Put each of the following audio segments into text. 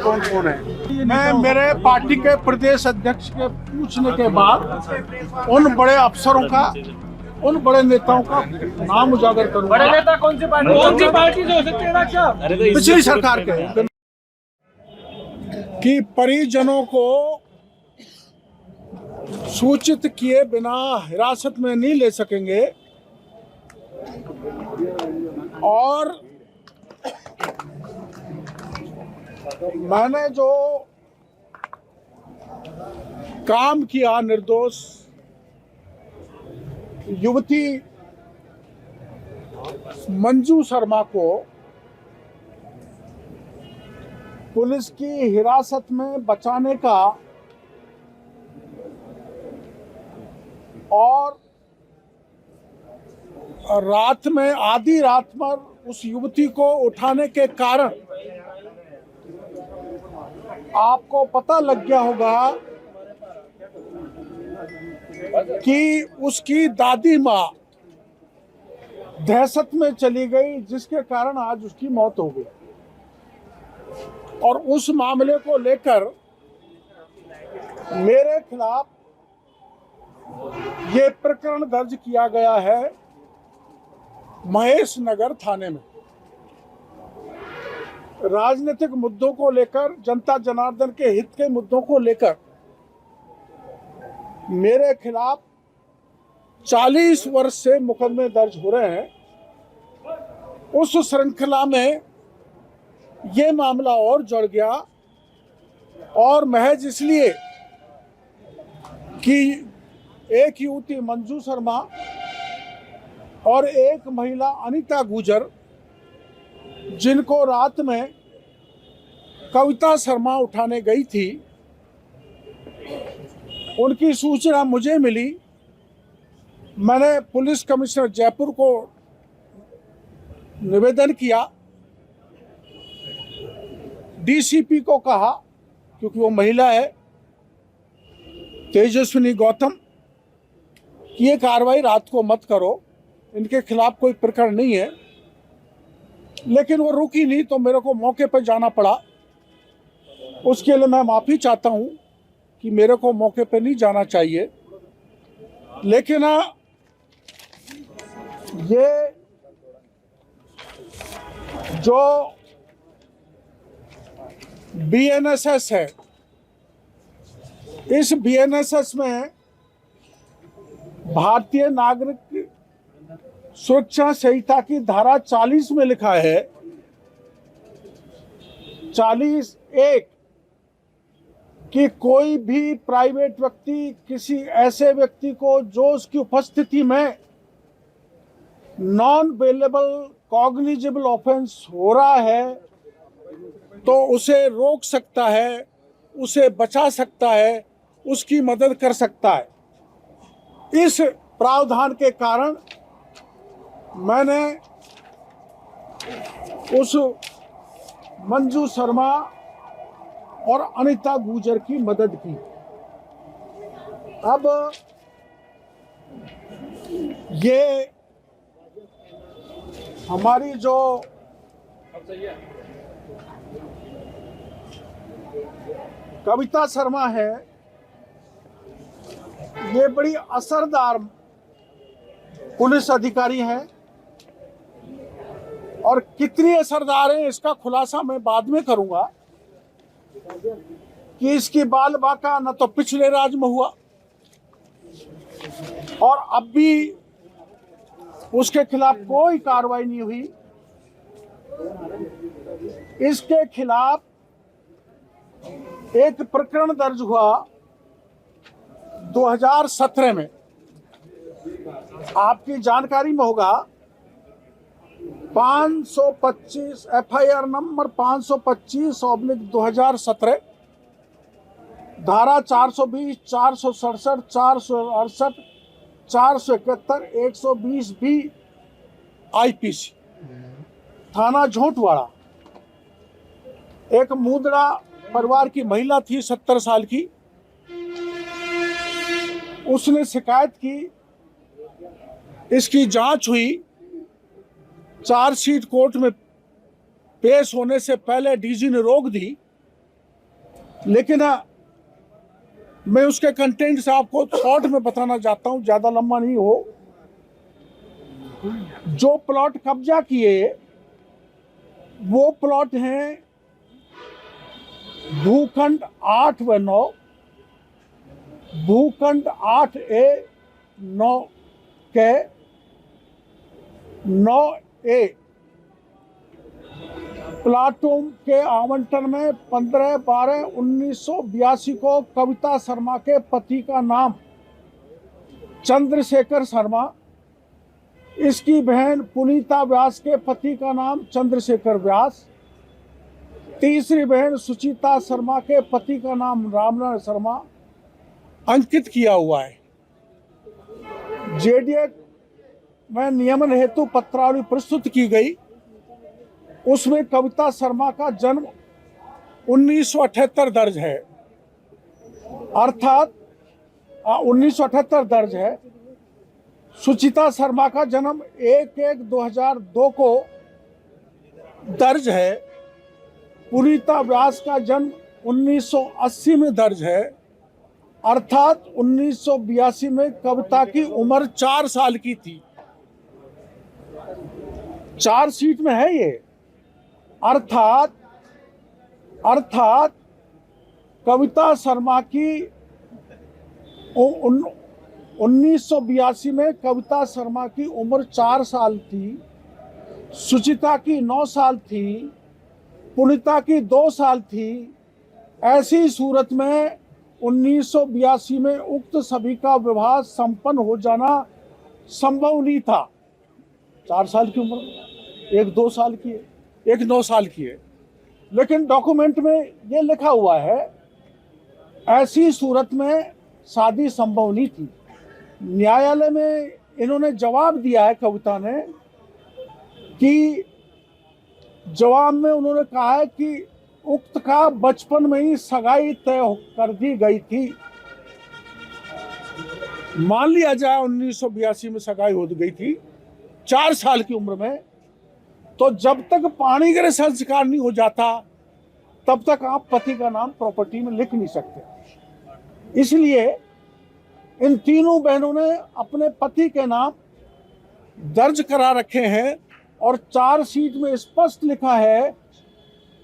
कौन कौन है। मैं मेरे पार्टी के प्रदेश अध्यक्ष के पूछने के बाद उन बड़े अफसरों का, उन बड़े नेताओं का नाम उजागर करूंगा। बड़े नेता कौन सी पार्टी से हो सकते हैं डॉक्टर साहब? पिछली सरकार के कि परिजनों को सूचित किए बिना हिरासत में नहीं ले सकेंगे और मैंने जो काम किया निर्दोष युवती मंजू शर्मा को पुलिस की हिरासत में बचाने का और आधी रात में उस युवती को उठाने के कारण आपको पता लग गया होगा कि उसकी दादी माँ दहशत में चली गई, जिसके कारण आज उसकी मौत हो गई। और उस मामले को लेकर मेरे खिलाफ ये प्रकरण दर्ज किया गया है महेश नगर थाने में। राजनीतिक मुद्दों को लेकर, जनता जनार्दन के हित के मुद्दों को लेकर मेरे खिलाफ 40 वर्ष से मुकदमे दर्ज हो रहे हैं। उस श्रृंखला में ये मामला और जुड़ गया और महज इसलिए कि एक युवती मंजू शर्मा और एक महिला अनीता गुजर, जिनको रात में कविता शर्मा उठाने गई थी, उनकी सूचना मुझे मिली। मैंने पुलिस कमिश्नर जयपुर को निवेदन किया, डीसीपी को कहा, क्योंकि वो महिला है, तेजस्विनी गौतम, कि ये कार्रवाई रात को मत करो, इनके खिलाफ कोई प्रकरण नहीं है। लेकिन वो रुकी नहीं, तो मेरे को मौके पर जाना पड़ा। उसके लिए मैं माफ़ी चाहता हूँ कि मेरे को मौके पे नहीं जाना चाहिए। लेकिन ये जो बीएनएसएस है, इस बीएनएसएस में भारतीय नागरिक सुरक्षा संहिता की धारा 40 में लिखा है, 40(1) कि कोई भी प्राइवेट व्यक्ति किसी ऐसे व्यक्ति को जो उसकी उपस्थिति में नॉन बेलेबल कॉग्निजेबल ऑफेंस हो रहा है तो उसे रोक सकता है, उसे बचा सकता है, उसकी मदद कर सकता है। इस प्रावधान के कारण मैंने उस मंजू शर्मा और अनीता गुजर की मदद की। अब ये हमारी जो कविता शर्मा है, ये बड़ी असरदार पुलिस अधिकारी हैं और कितनी असरदार हैं इसका खुलासा मैं बाद में करूंगा कि इसकी बाल बाका न तो पिछले राज में हुआ और अब भी उसके खिलाफ कोई कार्रवाई नहीं हुई। इसके खिलाफ एक प्रकरण दर्ज हुआ 2017 में, आपकी जानकारी में होगा, 525 FIR नंबर 525/2017, धारा 420, 467, 468, 471, 120 भी IPC, थाना झोटवाड़ा। एक मुंदड़ा परिवार की महिला थी, 70 साल की, उसने शिकायत की, इसकी जांच हुई, चार्जशीट कोर्ट में पेश होने से पहले डीजी ने रोक दी लेकिन मैं उसके कंटेंट से आपको शॉर्ट में बताना चाहता हूं, ज्यादा लंबा नहीं हो। जो प्लॉट कब्जा किए वो प्लॉट हैं भूखंड 8 व 9, भूखंड 8A 9 के 9A प्लाटों के आवंटन में 15/12/1982 को कविता शर्मा के पति का नाम चंद्रशेखर शर्मा, इसकी बहन पुनीता व्यास के पति का नाम चंद्रशेखर व्यास, तीसरी बहन सुचिता शर्मा के पति का नाम रामनारायण शर्मा अंकित किया हुआ है। जेडीए में नियमन हेतु पत्रावली प्रस्तुत की गई, उसमें कविता शर्मा का जन्म 1978 दर्ज है, अर्थात 1978 दर्ज है। सुचिता शर्मा का जन्म 1/1/2002 को दर्ज है। पुनीता व्यास का जन्म 1980 में दर्ज है, अर्थात 1982 में कविता की उम्र 4 साल की थी। चार्जशीट में है ये। अर्थात कविता शर्मा की 1982 में कविता शर्मा की उम्र 4 साल थी, सुचिता की 9 साल थी, पुनीता की 2 साल थी। ऐसी सूरत में 1982 में उक्त सभी का विवाह संपन्न हो जाना संभव नहीं था। 4 साल की उम्र, एक 2 साल की है, एक 9 साल की है। लेकिन डॉक्यूमेंट में ये लिखा हुआ है ऐसी सूरत में शादी संभव नहीं थी। न्यायालय में इन्होंने जवाब दिया है, कविता ने, कि जवाब में उन्होंने कहा है कि उक्त का बचपन में ही सगाई तय कर दी गई थी। मान लिया जाए 1982 में सगाई हो गई थी 4 साल की उम्र में, तो जब तक पाणिग्रह संस्कार नहीं हो जाता तब तक आप पति का नाम प्रॉपर्टी में लिख नहीं सकते। इसलिए इन तीनों बहनों ने अपने पति के नाम दर्ज करा रखे हैं और चार्जशीट में स्पष्ट लिखा है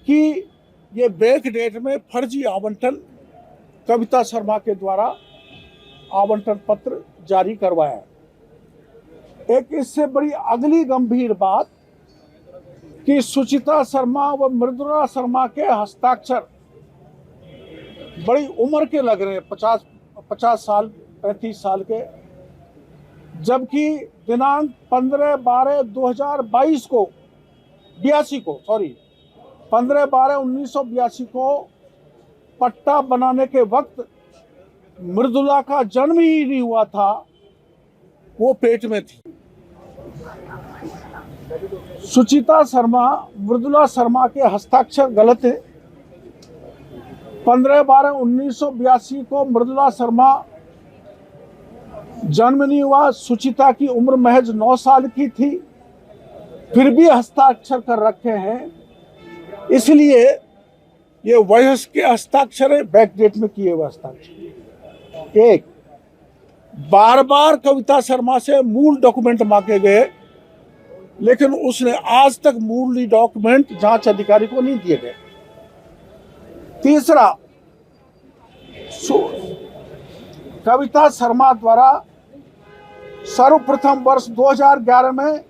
कि ये बैक डेट में फर्जी आवंटन कविता शर्मा के द्वारा आवंटन पत्र जारी करवाया। एक इससे बड़ी अगली गंभीर बात कि सुचिता शर्मा व मृदुला शर्मा के हस्ताक्षर बड़ी उम्र के लग रहे हैं, 50 साल 35 साल के, जबकि दिनांक 15/12/2022 को 15/12/1982 को पट्टा बनाने के वक्त मृदुला का जन्म ही नहीं हुआ था, वो पेट में थी। सुचिता शर्मा मृदुला शर्मा के हस्ताक्षर गलत है। 15/12/1982 को मृदुला शर्मा जन्म नहीं हुआ, सुचिता की उम्र महज 9 साल की थी, फिर भी हस्ताक्षर कर रखे हैं। इसलिए ये वयस्क के हस्ताक्षर है, बैक डेट में किए हुए हस्ताक्षर। एक, बार बार कविता शर्मा से मूल डॉक्यूमेंट मांगे गए, लेकिन उसने आज तक मूल डॉक्यूमेंट जांच अधिकारी को नहीं दिए गए। तीसरा, कविता शर्मा द्वारा सर्वप्रथम वर्ष 2011 में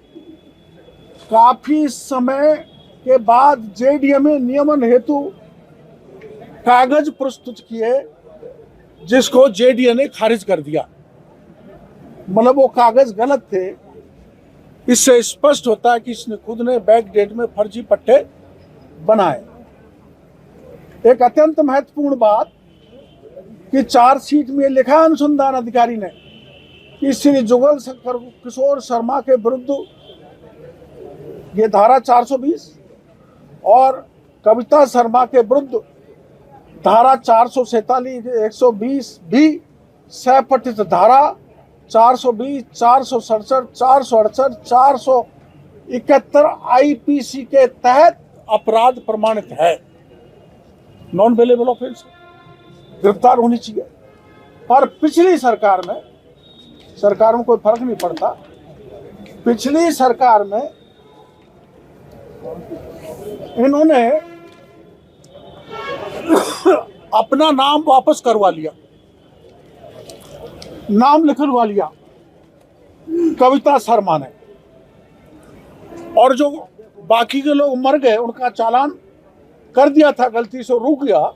काफी समय के बाद जेडीए में नियमन हेतु कागज प्रस्तुत किए, जिसको जेडीए ने खारिज कर दिया। मतलब वो कागज गलत थे। इससे स्पष्ट होता है कि इसने खुद ने बैक डेट में फर्जी पट्टे बनाए। एक अत्यंत महत्वपूर्ण बात कि चार्जशीट में लिखा अनुसंधान अधिकारी ने कि श्री जुगल किशोर शर्मा के विरुद्ध ये धारा 420 और कविता शर्मा के विरुद्ध धारा 447 120 भी सपठित धारा 420 467 468 471 आईपीसी के तहत अपराध प्रमाणित है। नॉन बेलेबल ऑफेंस, गिरफ्तार होनी चाहिए। पर पिछली सरकार में, सरकार में कोई फर्क नहीं पड़ता, पिछली सरकार में इन्होंने अपना नाम वापस करवा लिया, नाम लिखवा लिया कविता शर्मा ने, और जो बाकी के लोग मर गए उनका चालान कर दिया था, गलती से रुक गया।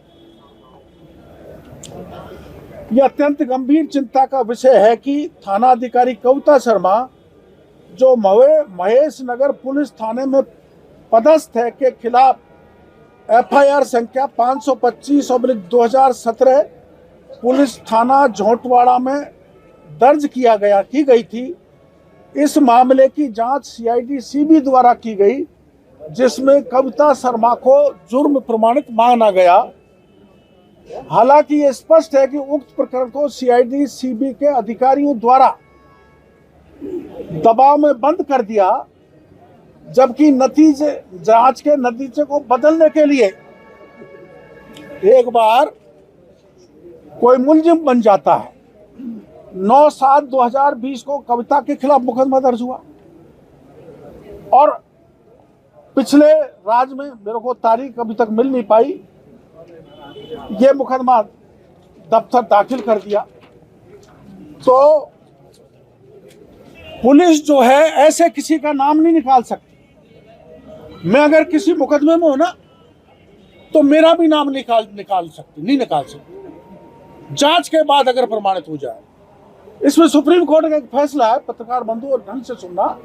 यह अत्यंत गंभीर चिंता का विषय है कि थाना अधिकारी कविता शर्मा, जो महेश नगर पुलिस थाने में पदस्थ है, के खिलाफ एफआईआर संख्या 525/2017 पुलिस थाना झोंटवाड़ा में दर्ज की गई थी। इस मामले की जांच सीआईडी सीबी द्वारा की गई, जिसमें कविता शर्मा को जुर्म प्रमाणित माना गया। हालांकि ये स्पष्ट है कि उक्त प्रकरण को सीआईडी सीबी के अधिकारियों द्वारा दबाव में बंद कर दिया, जबकि जांच के नतीजे को बदलने के लिए एक बार कोई मुलजिम बन जाता है। 9/7/2020 को कविता के खिलाफ मुकदमा दर्ज हुआ, और पिछले राज्य में, मेरे को तारीख अभी तक मिल नहीं पाई, ये मुकदमा दफ्तर दाखिल कर दिया। तो पुलिस जो है ऐसे किसी का नाम नहीं निकाल सकती। मैं अगर किसी मुकदमे में हूं ना, तो मेरा भी नाम नहीं निकाल सकती, जांच के बाद अगर प्रमाणित हो जाए। इसमें सुप्रीम कोर्ट का एक फैसला है, पत्रकार बंधु और ढंग से सुनना।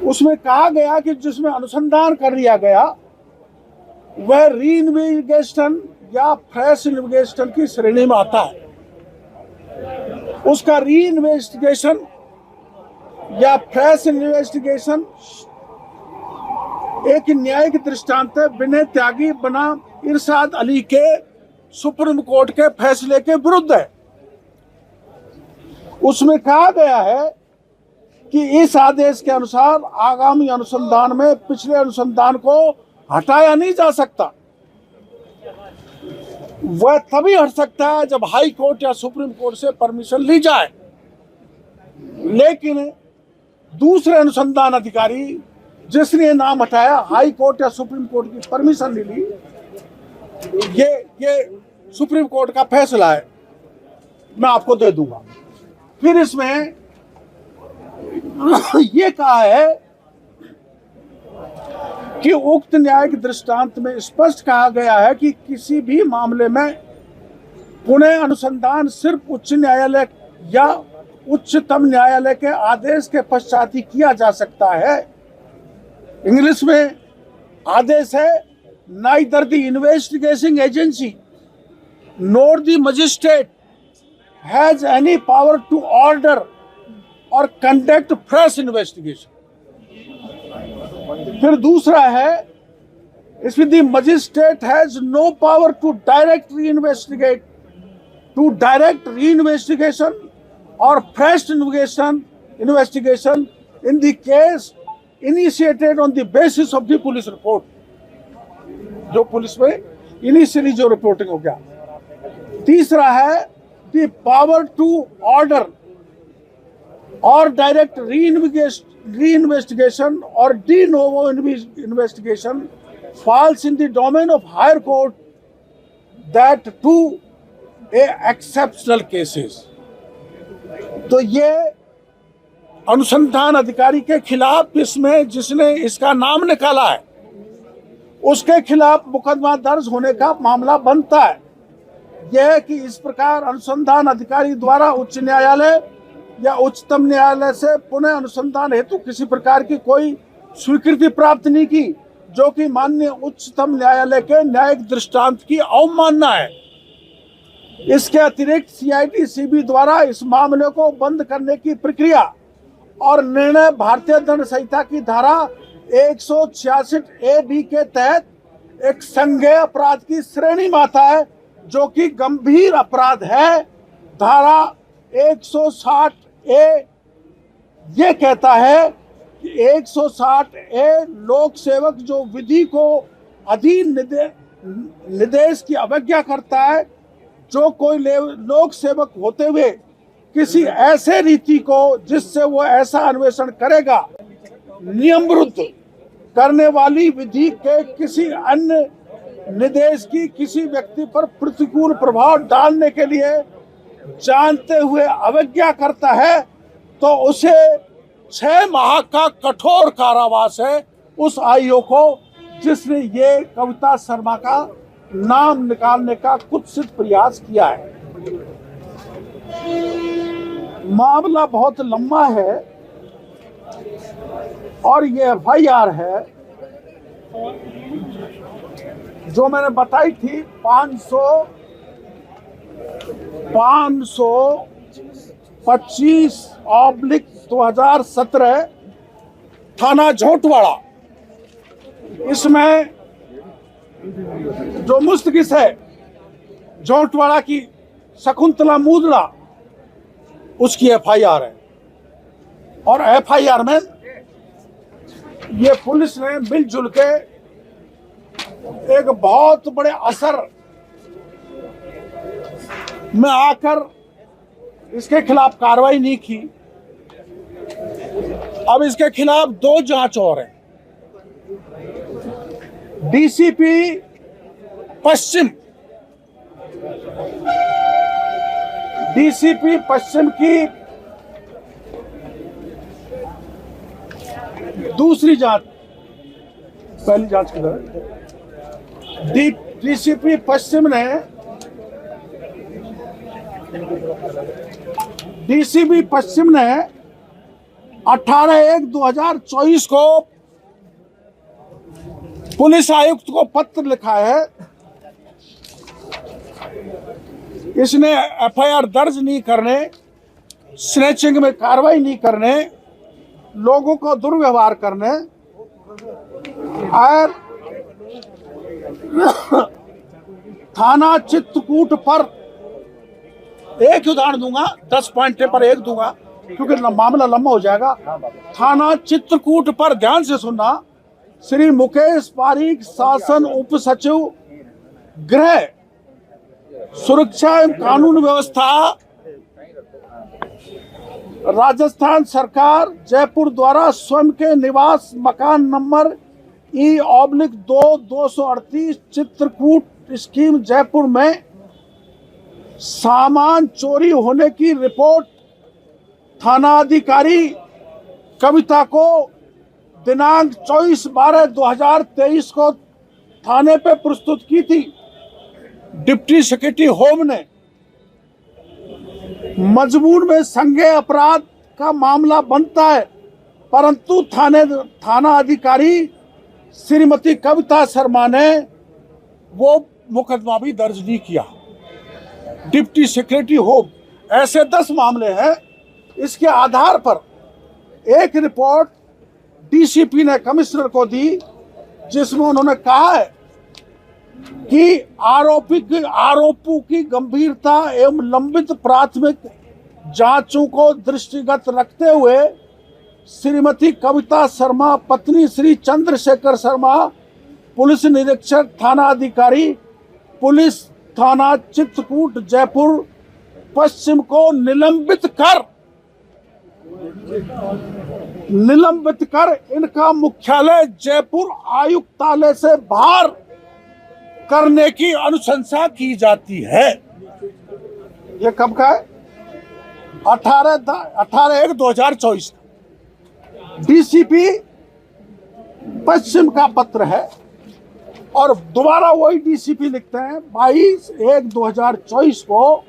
उसमें कहा गया कि जिसमें अनुसंधान कर लिया गया वह रीइन्वेस्टिगेशन या फ्रेश इन्वेस्टिगेशन की श्रेणी में आता है। उसका रीइन्वेस्टिगेशन या फ्रेश इन्वेस्टिगेशन एक न्यायिक दृष्टांत है विनय त्यागी बनाम इरशाद अली के सुप्रीम कोर्ट के फैसले के विरुद्ध है। उसमें कहा गया है कि इस आदेश के अनुसार आगामी अनुसंधान में पिछले अनुसंधान को हटाया नहीं जा सकता। वह तभी हट सकता है जब हाई कोर्ट या सुप्रीम कोर्ट से परमिशन ली जाए। लेकिन दूसरे अनुसंधान अधिकारी जिसने नाम हटाया, हाई कोर्ट या सुप्रीम कोर्ट की परमिशन नहीं ली, ये सुप्रीम कोर्ट का फैसला है, मैं आपको दे दूंगा। फिर इसमें ये कहा है कि उक्त न्यायिक दृष्टांत में स्पष्ट कहा गया है कि किसी भी मामले में पुनः अनुसंधान सिर्फ उच्च न्यायालय या उच्चतम न्यायालय के आदेश के पश्चात ही किया जा सकता है। इंग्लिश में आदेश है, neither the investigating agency nor the magistrate has any power to order or conduct fresh investigation. फिर दूसरा है, इसमें the magistrate has no power to direct reinvestigation or fresh investigation in the case initiated on the basis of the police report. जो police में initially जो reporting हो गया। तीसरा है the power to order or direct reinvestigation or de novo investigation falls in the domain of higher court, that to exceptional cases। तो ये अनुसंधान अधिकारी के खिलाफ इसमें जिसने इसका नाम निकाला है उसके खिलाफ मुकदमा दर्ज होने का मामला बनता है। यह कि इस प्रकार अनुसंधान अधिकारी द्वारा उच्च न्यायालय या उच्चतम न्यायालय से पुनः अनुसंधान हेतु किसी प्रकार की कोई स्वीकृति प्राप्त नहीं की, जो कि माननीय उच्चतम न्यायालय के न्यायिक दृष्टांत की अवमानना है। इसके अतिरिक्त सीआईडी सीबी द्वारा इस मामले को बंद करने की प्रक्रिया और निर्णय भारतीय दंड संहिता की धारा 166A बी के तहत एक संज्ञेय अपराध की श्रेणी में आता है, जो कि गंभीर अपराध है। धारा 160A ये कहता है कि 160A लोक सेवक जो विधि को अधीन निर्देश की अवज्ञा करता है, जो कोई लोक सेवक होते हुए किसी ऐसे रीति को जिससे वो ऐसा अन्वेषण करेगा, नियम विरुद्ध करने वाली विधि के किसी अन्य निर्देश की किसी व्यक्ति पर प्रतिकूल प्रभाव डालने के लिए जानते हुए अवज्ञा करता है, तो उसे 6 माह का कठोर कारावास है उस आईओ को जिसने ये कविता शर्मा का नाम निकालने का कुत्सित प्रयास किया है। मामला बहुत लंबा है और ये FIR है जो मैंने बताई थी 525/2017 थाना झोटवाड़ा। इसमें जो मुस्तकिस है झोटवाड़ा की शकुंतला मूदड़ा, उसकी FIR है और FIR में ये पुलिस ने मिलजुल के एक बहुत बड़े असर में आकर इसके खिलाफ कार्रवाई नहीं की। अब इसके खिलाफ 2 जांच और हैं। DCP पश्चिम की दूसरी जांच, पहली जांच की तरह DCP पश्चिम ने DCP पश्चिम ने 18/1/2024 को पुलिस आयुक्त को पत्र लिखा है। इसने FIR दर्ज नहीं करने, स्नैचिंग में कार्रवाई नहीं करने, लोगों को दुर्व्यवहार करने और थाना चित्रकूट पर एक उदाहरण दूंगा, 10 पॉइंट पर एक दूंगा क्योंकि मामला लंबा हो जाएगा। थाना चित्रकूट पर ध्यान से सुनना, श्री मुकेश पारीक, शासन उप सचिव गृह सुरक्षा एवं कानून व्यवस्था, राजस्थान सरकार, जयपुर द्वारा स्वयं के निवास मकान number E/2/238 Chitrakoot scheme Jaipur में सामान चोरी होने की रिपोर्ट थानाधिकारी कविता को दिनांक 24/12/2023 को थाने पे प्रस्तुत की थी। डिप्टी सेक्रेटरी होम ने मजबूर में संज्ञेय अपराध का मामला बनता है, परंतु थाना अधिकारी श्रीमती कविता शर्मा ने वो मुकदमा भी दर्ज नहीं किया। डिप्टी सेक्रेटरी होम, ऐसे 10 मामले हैं। इसके आधार पर एक रिपोर्ट DCP ने कमिश्नर को दी जिसमें उन्होंने कहा है कि आरोपों की गंभीरता एवं लंबित प्राथमिक जांचों को दृष्टिगत रखते हुए श्रीमती कविता शर्मा पत्नी श्री चंद्रशेखर शर्मा, पुलिस निरीक्षक थाना अधिकारी पुलिस थाना चित्रकूट जयपुर पश्चिम को निलंबित कर इनका मुख्यालय जयपुर आयुक्तालय से बाहर करने की अनुशंसा की जाती है। ये कब का है? 18/1/2024 DCP पश्चिम का पत्र है और दोबारा वही DCP लिखते हैं 22/1/2024 को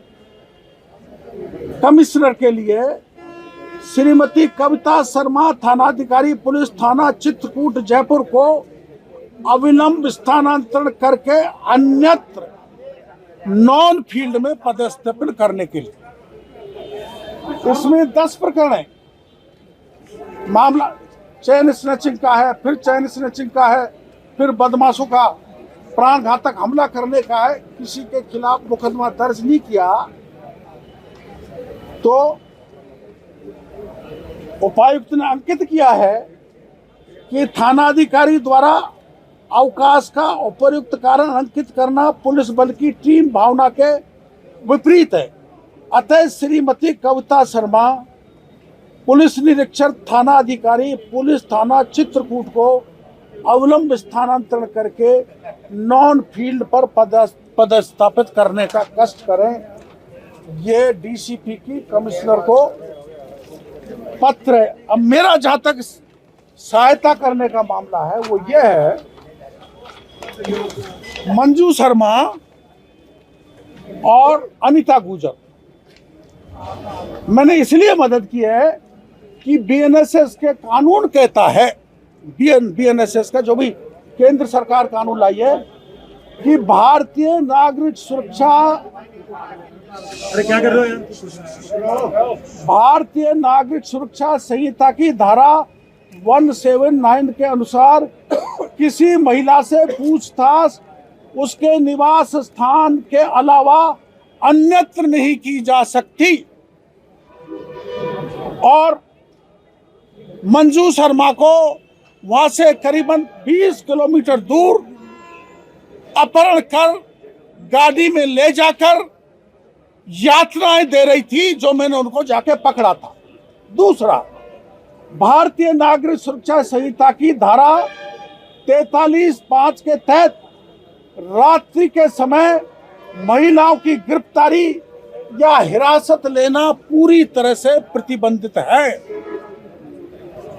कमिश्नर के लिए श्रीमती कविता शर्मा थानाधिकारी पुलिस थाना चित्रकूट जयपुर को अविलंब स्थानांतरण करके अन्यत्र नॉन फील्ड में पदस्थापन करने के लिए। इसमें 10 प्रकरण है। मामला चैन स्नैचिंग का है, फिर चैन स्नैचिंग का है, फिर बदमाशों का प्राण घातक हमला करने का है। किसी के खिलाफ मुकदमा दर्ज नहीं किया तो उपायुक्त ने अंकित किया है कि थानाधिकारी द्वारा अवकाश का उपयुक्त कारण अंकित करना पुलिस बल की टीम भावना के विपरीत है। अतः श्रीमती कविता शर्मा, पुलिस निरीक्षक थाना अधिकारी, पुलिस थाना चित्रकूट को अविलंब स्थानांतरण करके नॉन फील्ड पर पदस्थापित करने का कष्ट करें। ये डीसीपी की कमिश्नर को पत्र है। अब मेरा जहां तक सहायता करने का मामला है वो ये है, मंजू शर्मा और अनीता गुजर, मैंने इसलिए मदद की है कि बीएनएसएस के कानून कहता है, बीएनएसएस का जो भी केंद्र सरकार कानून लाई है कि भारतीय नागरिक सुरक्षा, अरे क्या कर रहे हो? भारतीय नागरिक सुरक्षा संहिता की धारा 179 के अनुसार किसी महिला से पूछताछ उसके निवास स्थान के अलावा अन्यत्र नहीं की जा सकती। और मंजू शर्मा को वहां से करीबन 20 किलोमीटर दूर अपहरण कर गाड़ी में ले जाकर यातनाएं दे रही थी, जो मैंने उनको जाके पकड़ा था। दूसरा, भारतीय नागरिक सुरक्षा संहिता की धारा 43(5) के तहत रात्रि के समय महिलाओं की गिरफ्तारी या हिरासत लेना पूरी तरह से प्रतिबंधित है।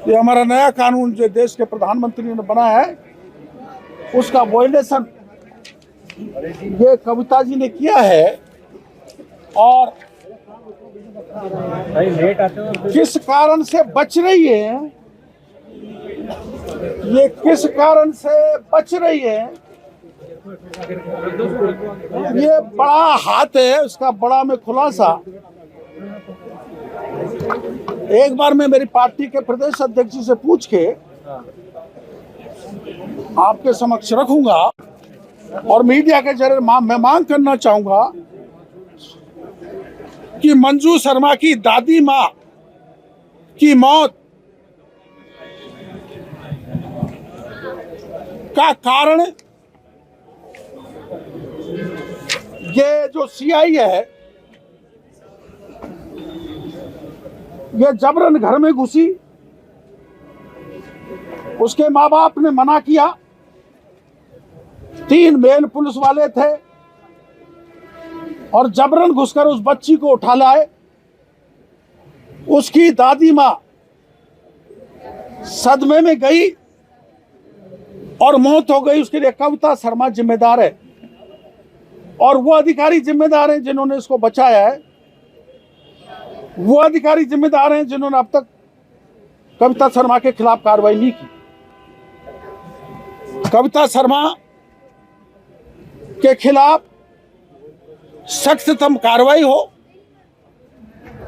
ये हमारा नया कानून जो देश के प्रधानमंत्री ने बनाया है, उसका वायलेशन ये कविता जी ने किया है। और किस कारण से बच रही है, ये किस कारण से बच रही है, ये बड़ा हाथ है उसका, बड़ा में खुलासा। एक बार मैं मेरी पार्टी के प्रदेश अध्यक्ष जी से पूछ के आपके समक्ष रखूंगा और मीडिया के जरिए मैं मांग करना चाहूंगा कि मंजू शर्मा की दादी माँ की मौत का कारण ये जो सीआई है, ये जबरन घर में घुसी, उसके माँ बाप ने मना किया, 3 मेल पुलिस वाले थे और जबरन घुसकर उस बच्ची को उठा लाए। उसकी दादी माँ सदमे में गई और मौत हो गई। उसके लिए कविता शर्मा जिम्मेदार है और वो अधिकारी जिम्मेदार हैं जिन्होंने इसको बचाया है। वो अधिकारी जिम्मेदार हैं जिन्होंने अब तक कविता शर्मा के खिलाफ कार्रवाई नहीं की। कविता शर्मा के खिलाफ सख्ततम कार्रवाई हो।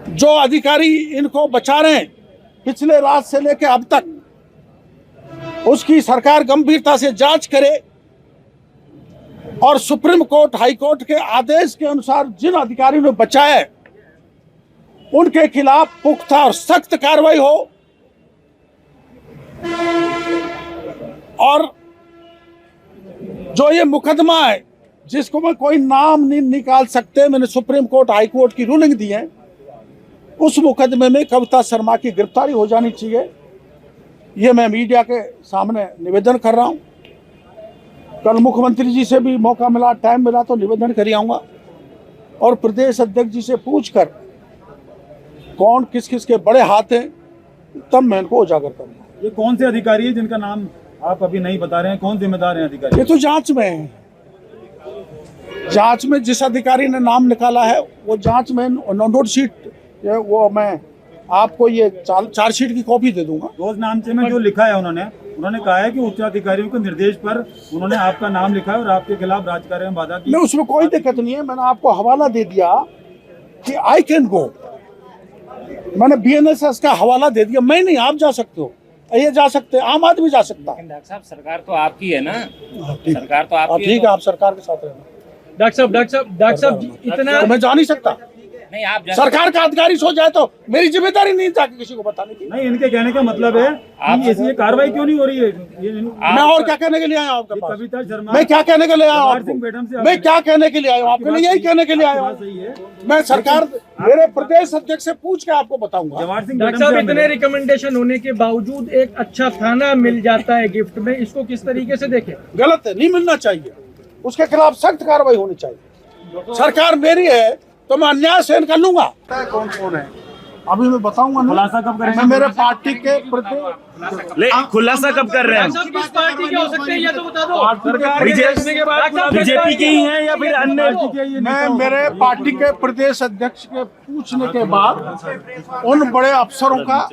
जो अधिकारी इनको बचा रहे हैं पिछले रात से लेकर अब तक, उसकी सरकार गंभीरता से जांच करे और सुप्रीम कोर्ट, हाई कोर्ट के आदेश के अनुसार जिन अधिकारियों ने बचाया है उनके खिलाफ पुख्ता और सख्त कार्रवाई हो। और जो ये मुकदमा है जिसको मैं कोई नाम नहीं निकाल सकते, मैंने सुप्रीम कोर्ट, हाई कोर्ट की रूलिंग दी है, उस मुकदमे में कविता शर्मा की गिरफ्तारी हो जानी चाहिए। ये मैं मीडिया के सामने निवेदन कर रहा हूं। कल मुख्यमंत्री जी से भी मौका मिला, टाइम मिला तो निवेदन कर आऊंगा और प्रदेश अध्यक्ष जी से पूछकर कौन किस किस के बड़े हाथ हैं तब मैं इनको उजागर करूंगा। ये कौन से अधिकारी है जिनका नाम आप अभी नहीं बता रहे हैं, कौन जिम्मेदार हैं अधिकारी? ये तो जांच में है। जांच में जिस अधिकारी ने नाम निकाला है वो जांच में नोट शीट, वो मैं आपको ये चार्जशीट की कॉपी दे दूंगा। रोज नामचे में जो लिखा है उन्होंने कहा है कि उच्च अधिकारियों के निर्देश पर उन्होंने आपका नाम लिखा है और आपके खिलाफ राजकार्य में बाधा की। नहीं, उसमें कोई दिक्कत नहीं है। मैंने आपको हवाला दे दिया कि आई कैन गो, मैंने बीएनएसएस का हवाला दे दिया। मैं नहीं, आप जा सकते हो, ये जा सकते हैं, आम आदमी जा सकता है। डॉक्टर साहब सरकार तो आपकी है ना, सरकार तो आपकी है। ठीक है, आप सरकार के साथ रहना। डॉक्टर साहब इतना तो मैं जा नहीं सकता। नहीं आप सरकार का अधिकारी सो जाए तो मेरी जिम्मेदारी नहीं था कि किसी को बताने की। नहीं, इनके कहने का मतलब है कि ऐसी ये कार्रवाई क्यों नहीं हो रही है? मैं और क्या कहने के लिए आया हूँ आपके पास? कविता शर्मा, मैं क्या कहने के लिए आया हूँ जवाहर सिंह आपको? मैडम से मैं क्या कहने के लिए आया हूँ आपके लिए? यही कहने के लिए आया हूँ। सही है, मैं सरकार मेरे प्रदेश अध्यक्ष से पूछ के आपको बताऊंगा। जवाहर सिंह डॉक्टर साहब, इतने रिकमेंडेशन होने के बावजूद एक अच्छा थाना मिल जाता है गिफ्ट में, इसको किस तरीके से देखें? गलत है, नहीं मिलना चाहिए, उसके खिलाफ सख्त कार्रवाई होनी चाहिए। सरकार मेरी है तो मैं अन्याय सहन कर लूंगा। कौन कौन है अभी मैं बताऊंगा नहीं। खुलासा कब करेंगे? मैं मेरे पार्टी के प्रति खुलासा कब कर रहे हैं? सब किस पार्टी के हो सकते हैं ये तो बता दो। बीजेपी के ही हैं या फिर अन्य? मैं मेरे पार्टी के प्रदेश अध्यक्ष के पूछने के बाद उन बड़े अफसरों का,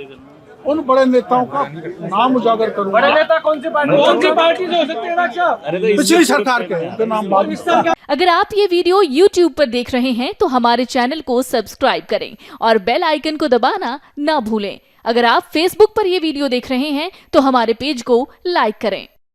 उन बड़े नेताओं का नाम उजागर करूंगा। बड़े नेता कौन सी पार्टी से हो सकते हैं डॉक्टर साहब? पिछली सरकार के उनके नाम बाद। अगर आप ये वीडियो YouTube पर देख रहे हैं तो हमारे चैनल को सब्सक्राइब करें और बेल आइकन को दबाना ना भूलें। अगर आप Facebook पर ये वीडियो देख रहे हैं तो हमारे पेज को लाइक करें।